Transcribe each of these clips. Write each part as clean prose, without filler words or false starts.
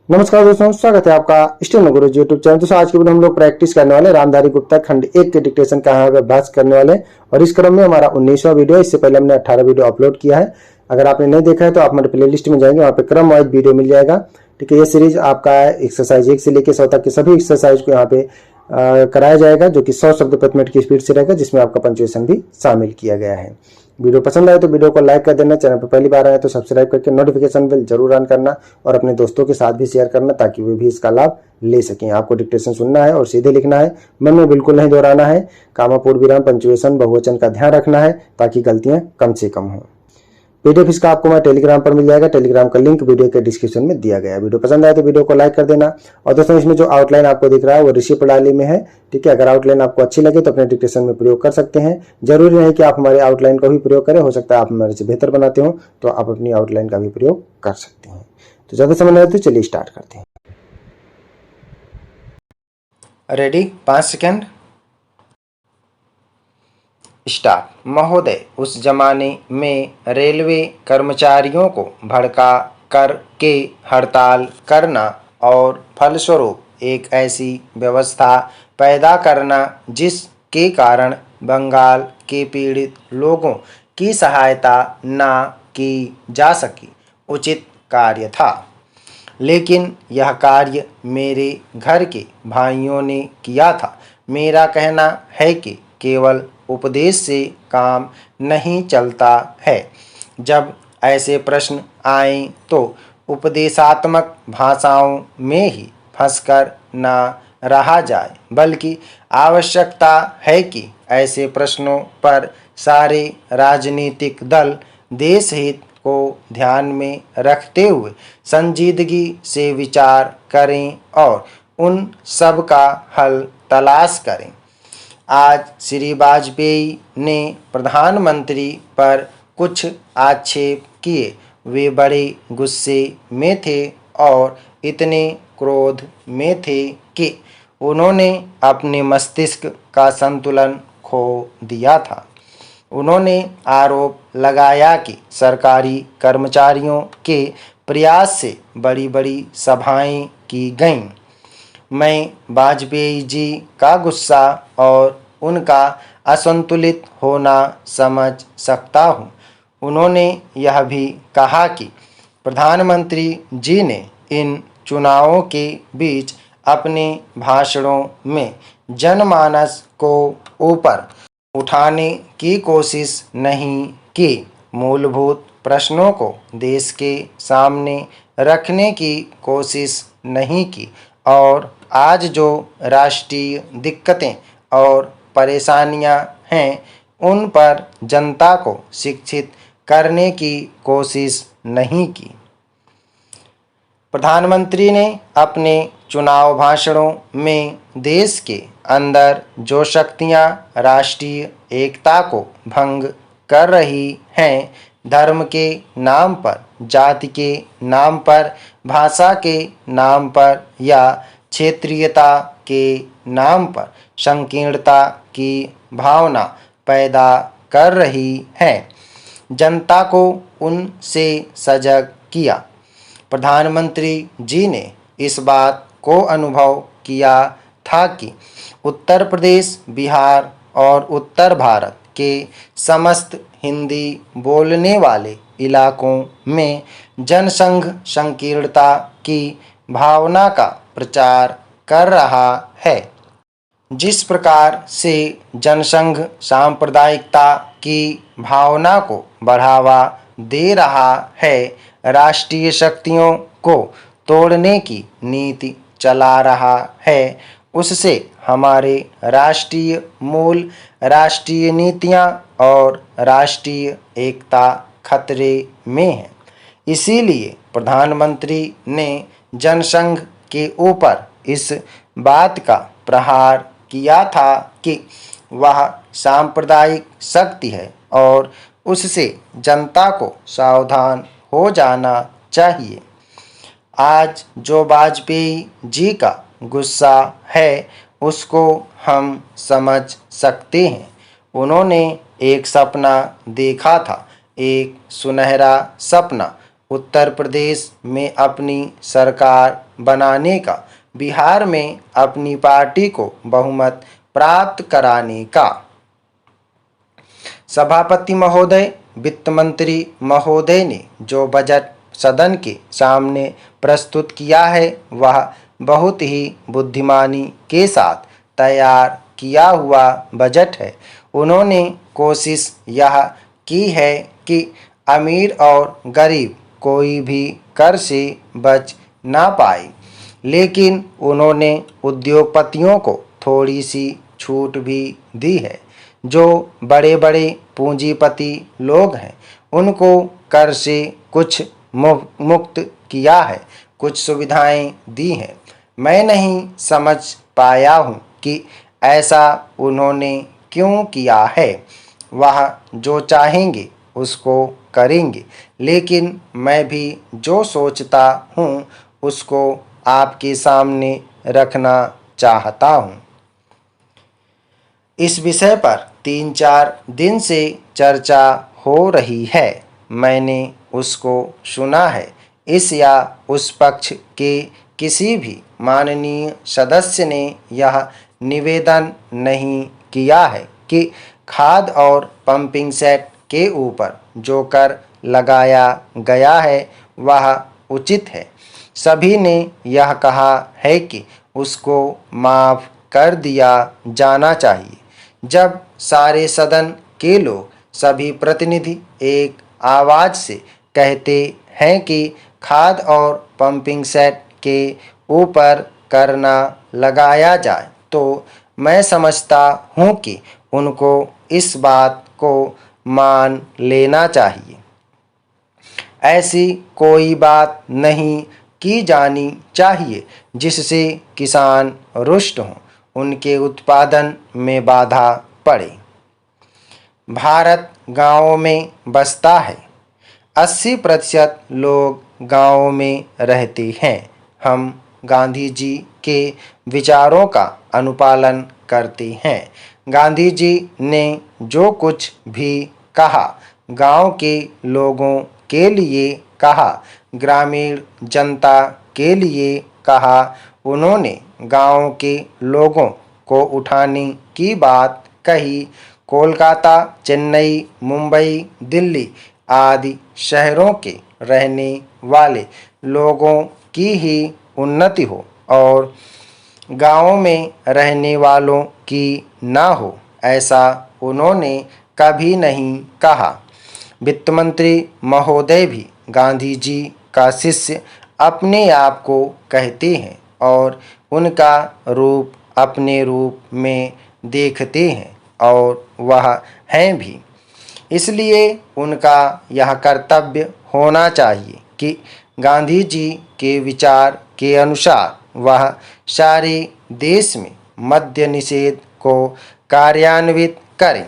नमस्कार दोस्तों, स्वागत है आपका स्टेनो गुरु यूट्यूब चैनल। दोस्तों आज के वीडियो हम लोग प्रैक्टिस करने वाले रामधारी गुप्ता खंड 1 के डिक्टेशन का यहाँ अभ्यास करने वाले और इस क्रम में हमारा 19वां वीडियो है। इससे पहले हमने 18 वीडियो अपलोड किया है। अगर आपने नहीं देखा है तो आप हमारे प्लेलिस्ट में जाएंगे, वहाँ पे क्रम वाइज वीडियो मिल जाएगा। ठीक है, ये सीरीज आपका एक्सरसाइज 1 से लेकर 100 तक के सभी एक्सरसाइज को यहाँ पे कराया जाएगा, जो कि 100 शब्द प्रति मिनट की स्पीड से रहेगा, जिसमें आपका पंक्चुएशन भी शामिल किया गया है। वीडियो पसंद आए तो वीडियो को लाइक कर देना, चैनल पर पहली बार आए तो सब्सक्राइब करके नोटिफिकेशन बेल जरूर ऑन करना और अपने दोस्तों के साथ भी शेयर करना, ताकि वे भी इसका लाभ ले सकें। आपको डिक्टेशन सुनना है और सीधे लिखना है, मन में बिल्कुल नहीं दोहराना है। कामा, पूर्ण विराम, पंक्चुएशन, बहुवचन का ध्यान रखना है, ताकि गलतियां कम से कम हों। पीडीएफ इसका आपको मैं टेलीग्राम पर मिल जाएगा। टेलीग्राम का लिंक वीडियो के डिस्क्रिप्शन में दिया गया है। वीडियो पसंद आए तो वीडियो को लाइक कर देना। और दोस्तों, इसमें जो आउटलाइन आपको दिख रहा है वो ऋषि प्रणाली में है। ठीक है, अगर आउटलाइन आपको अच्छी लगे तो अपने डिक्टेशन में प्रयोग कर सकते हैं। जरूरी नहीं कि आप हमारे आउटलाइन को भी प्रयोग करें, हो सकता है आप हमारे से बेहतर बनाते हो तो आप अपनी आउटलाइन का भी प्रयोग कर सकते हैं। तो ज्यादा समय नहीं, तो चलिए स्टार्ट करते हैं। Ready, 5 second, start. महोदय, उस जमाने में रेलवे कर्मचारियों को भड़का कर के हड़ताल करना और फलस्वरूप एक ऐसी व्यवस्था पैदा करना जिसके कारण बंगाल के पीड़ित लोगों की सहायता न की जा सकी, उचित कार्य था। लेकिन यह कार्य मेरे घर के भाइयों ने किया था। मेरा कहना है कि केवल उपदेश से काम नहीं चलता है। जब ऐसे प्रश्न आएं तो उपदेशात्मक भाषाओं में ही फंसकर न रहा जाए, बल्कि आवश्यकता है कि ऐसे प्रश्नों पर सारे राजनीतिक दल देश हित को ध्यान में रखते हुए संजीदगी से विचार करें और उन सब का हल तलाश करें। आज श्री वाजपेयी ने प्रधानमंत्री पर कुछ आक्षेप किए। वे बड़े गुस्से में थे और इतने क्रोध में थे कि उन्होंने अपने मस्तिष्क का संतुलन खो दिया था। उन्होंने आरोप लगाया कि सरकारी कर्मचारियों के प्रयास से बड़ी बड़ी सभाएं की गईं। मैं वाजपेयी जी का गुस्सा और उनका असंतुलित होना समझ सकता हूँ। उन्होंने यह भी कहा कि प्रधानमंत्री जी ने इन चुनावों के बीच अपने भाषणों में जनमानस को ऊपर उठाने की कोशिश नहीं की, मूलभूत प्रश्नों को देश के सामने रखने की कोशिश नहीं की और आज जो राष्ट्रीय दिक्कतें और परेशानियां हैं उन पर जनता को शिक्षित करने की कोशिश नहीं की। प्रधानमंत्री ने अपने चुनाव भाषणों में देश के अंदर जो शक्तियां राष्ट्रीय एकता को भंग कर रही हैं, धर्म के नाम पर, जाति के नाम पर, भाषा के नाम पर या क्षेत्रीयता के नाम पर संकीर्णता की भावना पैदा कर रही हैं, जनता को उनसे सजग किया। प्रधानमंत्री जी ने इस बात को अनुभव किया था कि उत्तर प्रदेश, बिहार और उत्तर भारत के समस्त हिंदी बोलने वाले इलाकों में जनसंघ संकीर्णता की भावना का प्रचार कर रहा है। जिस प्रकार से जनसंघ सांप्रदायिकता की भावना को बढ़ावा दे रहा है, राष्ट्रीय शक्तियों को तोड़ने की नीति चला रहा है, उससे हमारे राष्ट्रीय मूल, राष्ट्रीय नीतियां और राष्ट्रीय एकता खतरे में है। इसीलिए प्रधानमंत्री ने जनसंघ के ऊपर इस बात का प्रहार किया था कि वह सांप्रदायिक शक्ति है और उससे जनता को सावधान हो जाना चाहिए। आज जो वाजपेयी जी का गुस्सा है उसको हम समझ सकते हैं। उन्होंने एक सपना देखा था, एक सुनहरा सपना। उत्तर प्रदेश में अपनी सरकार बनाने का, बिहार में अपनी पार्टी को बहुमत प्राप्त कराने का। सभापति महोदय, वित्त मंत्री महोदय ने जो बजट सदन के सामने प्रस्तुत किया है वह बहुत ही बुद्धिमानी के साथ तैयार किया हुआ बजट है। उन्होंने कोशिश यह की है कि अमीर और गरीब कोई भी कर से बच ना पाए, लेकिन उन्होंने उद्योगपतियों को थोड़ी सी छूट भी दी है। जो बड़े बड़े पूंजीपति लोग हैं उनको कर से कुछ मुक्त किया है, कुछ सुविधाएं दी हैं। मैं नहीं समझ पाया हूँ कि ऐसा उन्होंने क्यों किया है। वह जो चाहेंगे उसको करेंगे, लेकिन मैं भी जो सोचता हूँ उसको आपके सामने रखना चाहता हूँ। इस विषय पर 3-4 दिन से चर्चा हो रही है। मैंने उसको सुना है। इस या उस पक्ष के किसी भी माननीय सदस्य ने यह निवेदन नहीं किया है कि खाद और पंपिंग सेट के ऊपर जो कर लगाया गया है वह उचित है। सभी ने यह कहा है कि उसको माफ़ कर दिया जाना चाहिए। जब सारे सदन के लोग, सभी प्रतिनिधि एक आवाज़ से कहते हैं कि खाद और पंपिंग सेट के ऊपर कर ना लगाया जाए, तो मैं समझता हूँ कि उनको इस बात को मान लेना चाहिए। ऐसी कोई बात नहीं की जानी चाहिए जिससे किसान रुष्ट हों, उनके उत्पादन में बाधा पड़े। भारत गाँवों में बसता है। 80% लोग गाँवों में रहते हैं। हम गांधी जी के विचारों का अनुपालन करते हैं। गांधी जी ने जो कुछ भी कहा गांव के लोगों के लिए कहा, ग्रामीण जनता के लिए कहा। उन्होंने गांव के लोगों को उठाने की बात कही। कोलकाता, चेन्नई, मुंबई, दिल्ली आदि शहरों के रहने वाले लोगों की ही उन्नति हो और गाँव में रहने वालों की ना हो, ऐसा उन्होंने कभी नहीं कहा। वित्त मंत्री महोदय भी गांधी जी का शिष्य अपने आप को कहते हैं और उनका रूप अपने रूप में देखते हैं और वह हैं भी। इसलिए उनका यह कर्तव्य होना चाहिए कि गांधी जी के विचार के अनुसार वह सारे देश में मद्य निषेध को कार्यान्वित करें।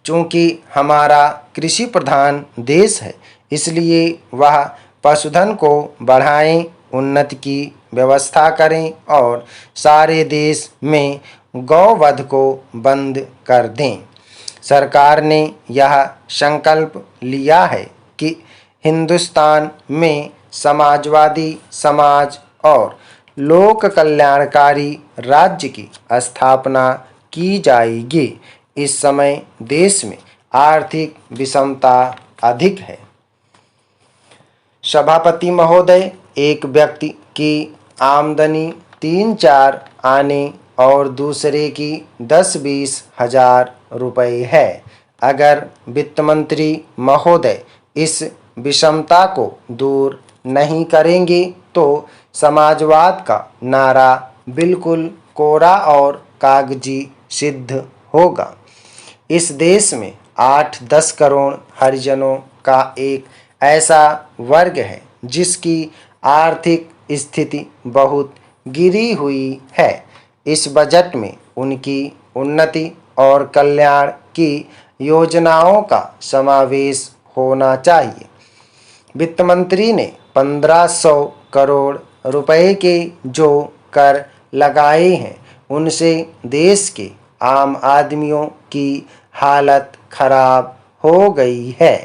चूँकि हमारा कृषि प्रधान देश है, इसलिए वह पशुधन को बढ़ाएं, उन्नति की व्यवस्था करें और सारे देश में गौवध को बंद कर दें। सरकार ने यह संकल्प लिया है कि हिंदुस्तान में समाजवादी समाज और लोक कल्याणकारी राज्य की स्थापना की जाएगी। इस समय देश में आर्थिक विषमता अधिक है। सभापति महोदय, एक व्यक्ति की आमदनी 3-4 आने और दूसरे की 10-20 हजार रुपये है। अगर वित्त मंत्री महोदय इस विषमता को दूर नहीं करेंगे तो समाजवाद का नारा बिल्कुल कोरा और कागजी सिद्ध होगा। इस देश में 8-10 करोड़ हरिजनों का एक ऐसा वर्ग है जिसकी आर्थिक स्थिति बहुत गिरी हुई है। इस बजट में उनकी उन्नति और कल्याण की योजनाओं का समावेश होना चाहिए। वित्त मंत्री ने 1500 करोड़ रुपए के जो कर लगाए हैं उनसे देश के आम आदमियों की हालत खराब हो गई है।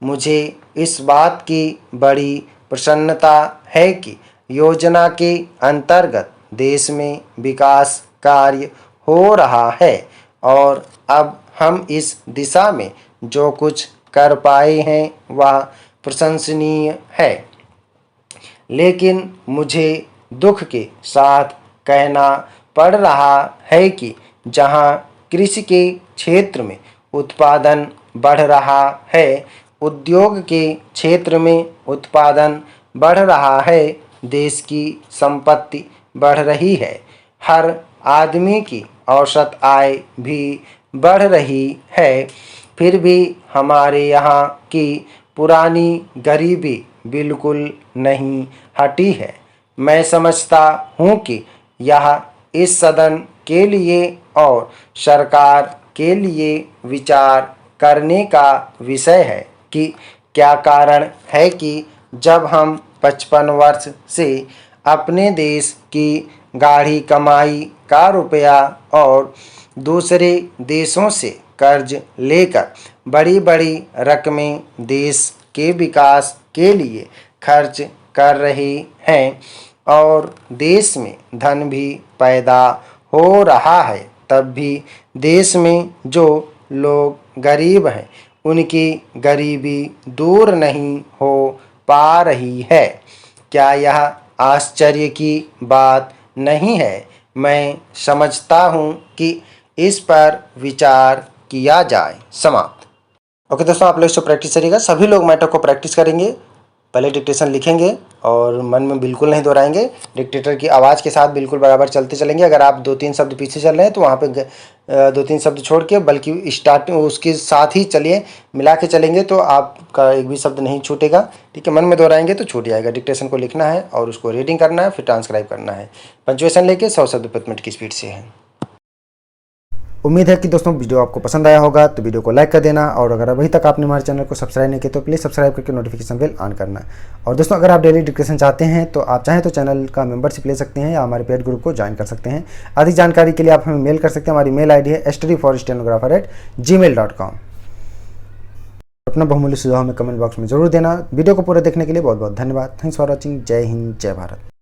मुझे इस बात की बड़ी प्रसन्नता है कि योजना के अंतर्गत देश में विकास कार्य हो रहा है और अब हम इस दिशा में जो कुछ कर पाए हैं वह प्रशंसनीय है। लेकिन मुझे दुख के साथ कहना पड़ रहा है कि जहां कृषि के क्षेत्र में उत्पादन बढ़ रहा है, उद्योग के क्षेत्र में उत्पादन बढ़ रहा है, देश की संपत्ति बढ़ रही है, हर आदमी की औसत आय भी बढ़ रही है, फिर भी हमारे यहाँ की पुरानी गरीबी बिल्कुल नहीं हटी है। मैं समझता हूँ कि यह इस सदन के लिए और सरकार के लिए विचार करने का विषय है कि क्या कारण है कि जब हम 55 वर्ष से अपने देश की गाढ़ी कमाई का रुपया और दूसरे देशों से कर्ज लेकर बड़ी बड़ी रकमें देश के विकास के लिए खर्च कर रहे हैं और देश में धन भी पैदा हो रहा है, तब भी देश में जो लोग गरीब हैं उनकी गरीबी दूर नहीं हो पा रही है। क्या यह आश्चर्य की बात नहीं है? मैं समझता हूँ कि इस पर विचार किया जाए। समाप्त। ओके दोस्तों, आप लोग इसको प्रैक्टिस करिएगा। सभी लोग मैटर को प्रैक्टिस करेंगे, पहले डिक्टेशन लिखेंगे और मन में बिल्कुल नहीं दोहराएंगे, डिक्टेटर की आवाज़ के साथ बिल्कुल बराबर चलते चलेंगे। अगर आप 2-3 शब्द पीछे चल रहे हैं तो वहाँ पे 2-3 शब्द छोड़ के बल्कि स्टार्टिंग उसके साथ ही चलिए, मिला के चलेंगे तो आपका एक भी शब्द नहीं छूटेगा। ठीक है, मन में दोहराएंगे तो छूट जाएगा। डिक्टेशन को लिखना है और उसको रीडिंग करना है, फिर ट्रांसक्राइब करना है। पंचुएशन लेके 100 शब्द प्रति मिनट की स्पीड से है। उम्मीद है कि दोस्तों वीडियो आपको पसंद आया होगा, तो वीडियो को लाइक कर देना और अगर अभी तक आपने हमारे चैनल को सब्सक्राइब नहीं किया तो प्लीज़ सब्सक्राइब करके नोटिफिकेशन बेल ऑन करना। और दोस्तों, अगर आप डेली डिस्कशन चाहते हैं तो आप चाहें तो चैनल का मेंबरशिप ले सकते हैं या हमारे पेड ग्रुप को ज्वाइन कर सकते हैं। अधिक जानकारी के लिए आप हमें मेल कर सकते हैं। हमारी मेल ID है studyforstenographer@gmail.com। अपना बहुमूल्य सुझाव हमें कमेंट बॉक्स में जरूर देना। वीडियो को पूरा देखने के लिए बहुत बहुत धन्यवाद। Thanks for watching. जय हिंद, जय भारत।